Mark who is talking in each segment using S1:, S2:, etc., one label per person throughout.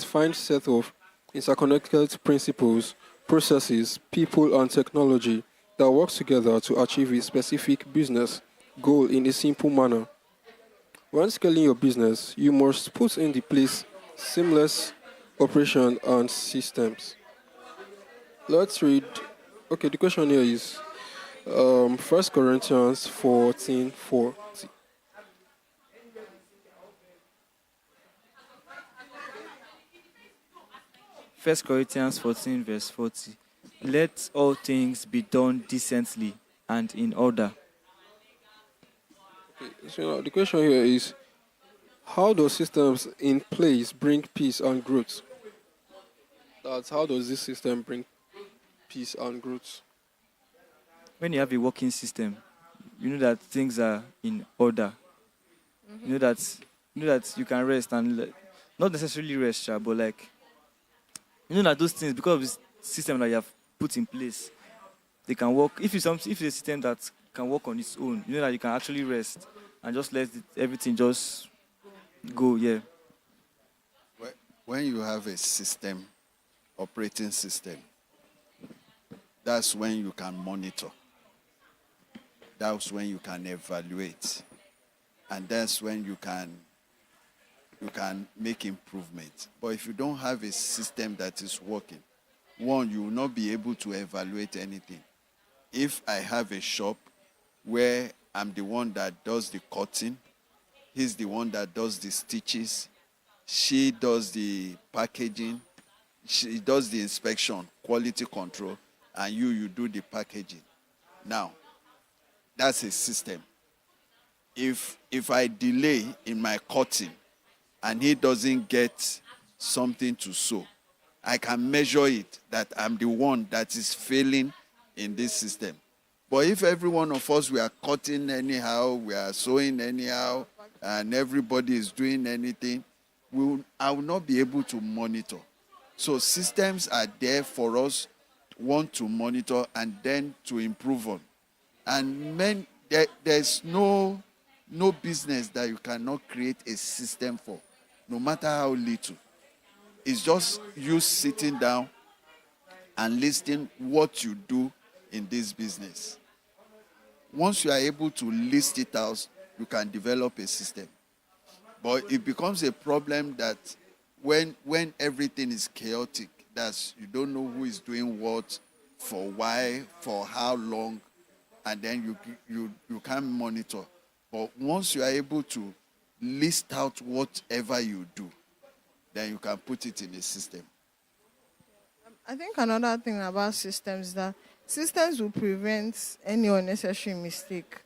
S1: defined set of interconnected principles, processes, people, and technology that work together to achieve a specific business goal in a simple manner. When scaling your business, you must put in the place seamless operation and systems. Let's read. Okay, the question here is 1 Corinthians 14:40.
S2: First Corinthians 14, verse 40. Let all things be done decently and in order.
S1: So now the question here is how do systems in place bring peace and growth? That's how does this system bring peace and growth?
S2: When you have a working system, you know that things are in order. You know that you can rest and not necessarily rest, but like you know that those things because of this system that you have put in place, they can work. If it's a system that can work on its own, you know that you can actually rest and just let everything just go. Yeah.
S3: When you have a system, operating system, that's when you can monitor. That's when you can evaluate. And that's when you can make improvement. But if you don't have a system that is working, one, you will not be able to evaluate anything. If I have a shop where I'm the one that does the cutting, he's the one that does the stitches, she does the packaging, she does the inspection, quality control, and you do the packaging. Now, that's a system. If I delay in my cutting and he doesn't get something to sew, I can measure it that I'm the one that is failing in this system. But if every one of us, we are cutting anyhow, we are sewing anyhow, and everybody is doing anything, I will not be able to monitor. So systems are there for us, one, to monitor and then to improve on. And there's no business that you cannot create a system for, no matter how little. It's just you sitting down and listing what you do in this business. Once you are able to list it out, you can develop a system. But it becomes a problem that when everything is chaotic, that's you don't know who is doing what, for why, for how long, and then you can't monitor. But once you are able to list out whatever you do, then you can put it in a system.
S4: I think another thing about systems is that systems will prevent any unnecessary mistake.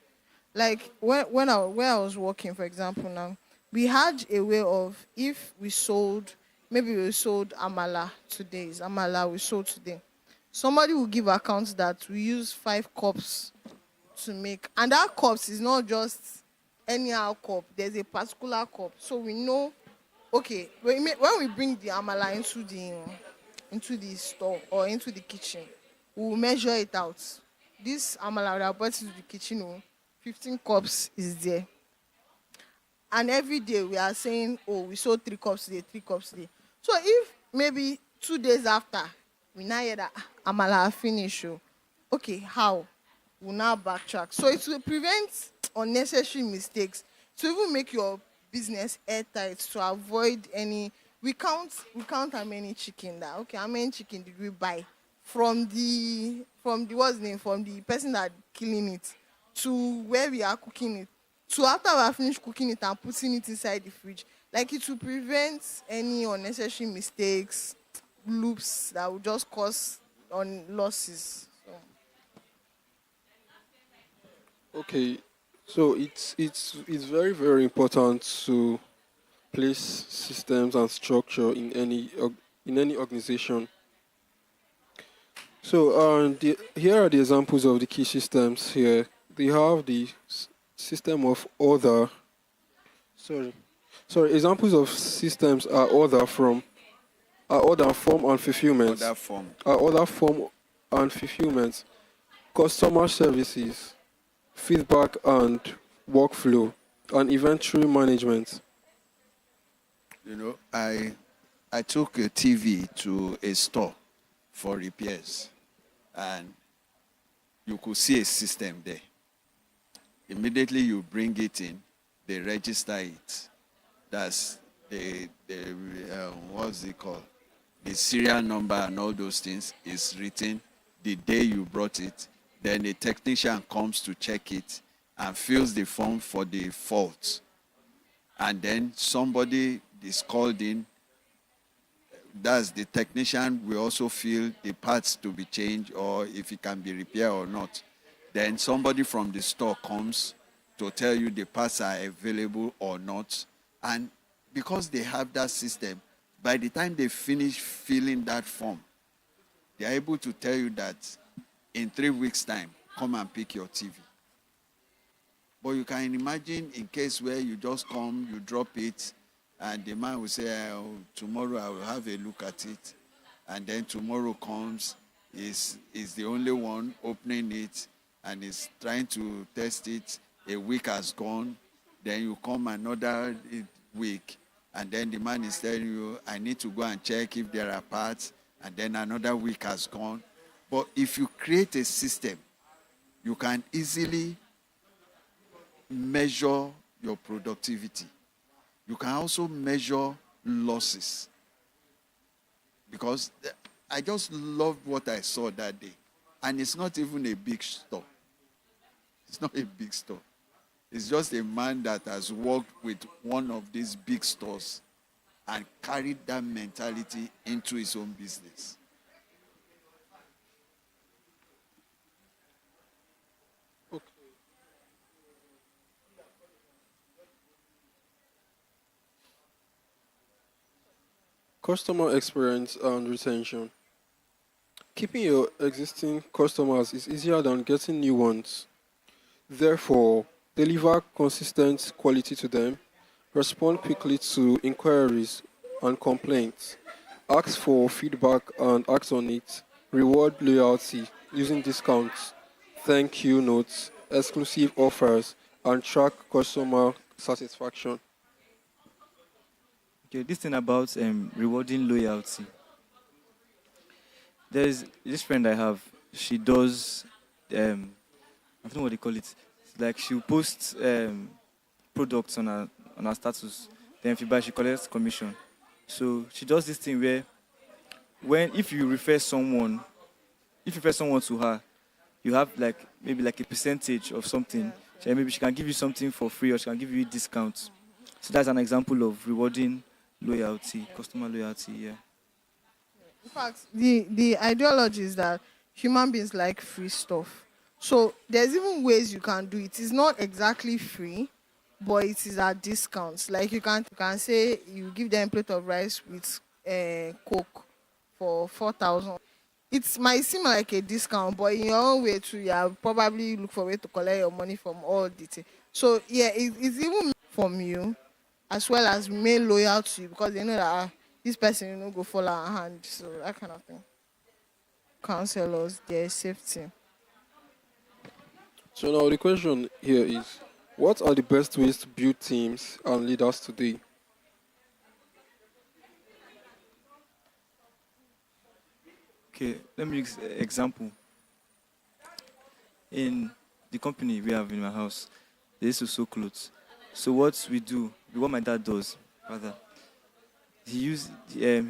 S4: Like where I was working, for example, now we had a way of if we sold, maybe we sold amala today, it's amala we sold today. Somebody will give accounts that we use 5 cups to make, and that cups is not just anyhow cup. There's a particular cup, so we know. Okay, when we bring the amala into the store or into the kitchen, we will measure it out. This amala that I brought into the kitchen, 15 cups is there. And every day we are saying, oh, we sold 3 cups today, 3 cups today. So if maybe 2 days after, we now hear that amala finish, okay, how? We'll now backtrack. So it will prevent unnecessary mistakes, to even make your business airtight, to avoid any. We count how many chicken that. Okay, how many chicken did we buy from the what's the name, from the person that killing it to where we are cooking it, to after we have finished cooking it and putting it inside the fridge. Like it will prevent any unnecessary mistakes, loops that will just cause on losses. So.
S1: Okay, so it's very very important to place systems and structure in any organization. So here are the examples of the key systems here. They have the system of order. Sorry. Examples of systems are order, form, and fulfillment. Order, form, and fulfillment. Customer services, feedback and workflow, and inventory management.
S3: You know, I I took a TV to a store for repairs, and you could see a system there. Immediately you bring it in, they register it. That's what's it called? The serial number and all those things is written the day you brought it. Then a technician comes to check it and fills the form for the fault. And then somebody is called in. That's the technician will also fill the parts to be changed or if it can be repaired or not. Then somebody from the store comes to tell you the parts are available or not. And because they have that system, by the time they finish filling that form, they are able to tell you that in 3 weeks' time, come and pick your TV. But you can imagine in case where you just come, you drop it, and the man will say, oh, tomorrow I will have a look at it. And then tomorrow comes, is the only one opening it, and is trying to test it. A week has gone. Then you come another week, and then the man is telling you, I need to go and check if there are parts, and then another week has gone. But if you create a system, you can easily measure your productivity. You can also measure losses. Because I just loved what I saw that day. And it's not even a big store. It's not a big store. It's just a man that has worked with one of these big stores and carried that mentality into his own business.
S1: Okay. Customer experience and retention. Keeping your existing customers is easier than getting new ones. Therefore, deliver consistent quality to them, respond quickly to inquiries and complaints, ask for feedback and act on it, reward loyalty using discounts, thank you notes, exclusive offers, and track customer satisfaction.
S2: Okay, this thing about rewarding loyalty. There's this friend I have. She does, I don't know what they call it. It's like she'll post products on her status. Then if you buy, she collects commission. So she does this thing where if you refer someone, to her, you have like maybe like a percentage of something. Maybe she can give you something for free or she can give you discounts. So that's an example of rewarding loyalty, customer loyalty. Yeah.
S4: In fact, the ideology is that human beings like free stuff. So there's even ways you can do it. It's not exactly free, but it is at discounts. Like you can say you give them a plate of rice with Coke for 4,000. It might seem like a discount, but in your own way too, you probably look for a way to collect your money from all the thing. So yeah, it's even from you as well as remain loyal to you because they know that this person go fall our hand. So that kind of thing. Counselors, their safety.
S1: So now the question here is, what are the best ways to build teams and leaders today?
S2: Okay, let me example. In the company we have in my house, they used to sew clothes. So what my dad does, rather, he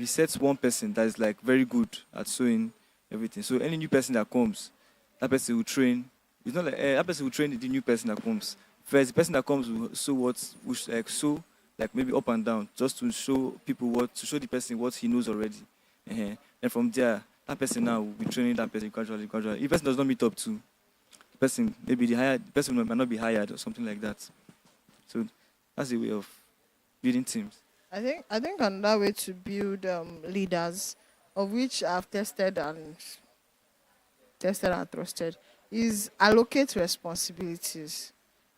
S2: sets one person that is like very good at sewing everything. So any new person that comes, that person will train. It's not like that person will train the new person that comes. First, the person that comes will sew like maybe up and down, just to show the person what he knows already. And from there, that person now will be training that person gradually. If the person does not meet up to the person, maybe the person might not be hired or something like that. So that's the way of building teams.
S4: I think another way to build leaders, of which I've tested and trusted, is allocate responsibilities.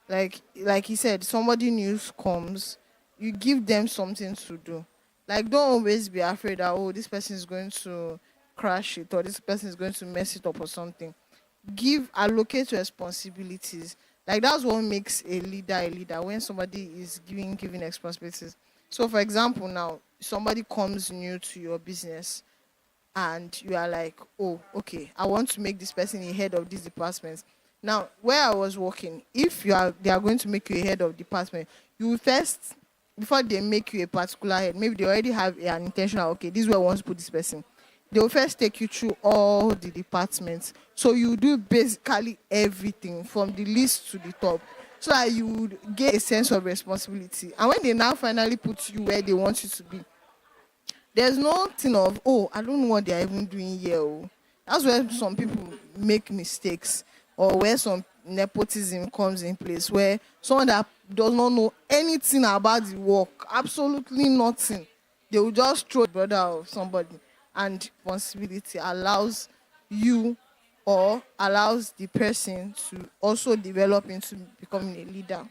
S4: Like he said, somebody new comes, you give them something to do. Like don't always be afraid that this person is going to crash it or this person is going to mess it up or something. Allocate responsibilities. Like that's what makes a leader when somebody is giving responsibilities. So for example now, somebody comes new to your business and you are like, oh, okay, I want to make this person a head of this department. Now, where I was working, if they are going to make you a head of department, you will first, before they make you a particular head, maybe they already have an intention, okay, this is where I want to put this person. They will first take you through all the departments. So you do basically everything from the least to the top, so that you would get a sense of responsibility. And when they now finally put you where they want you to be, there's no thing of, oh, I don't know what they're even doing here. Oh. That's where some people make mistakes, or where some nepotism comes in place, where someone that does not know anything about the work, absolutely nothing, they will just throw the brother of somebody, and responsibility allows you or allows the person to also develop into becoming a leader.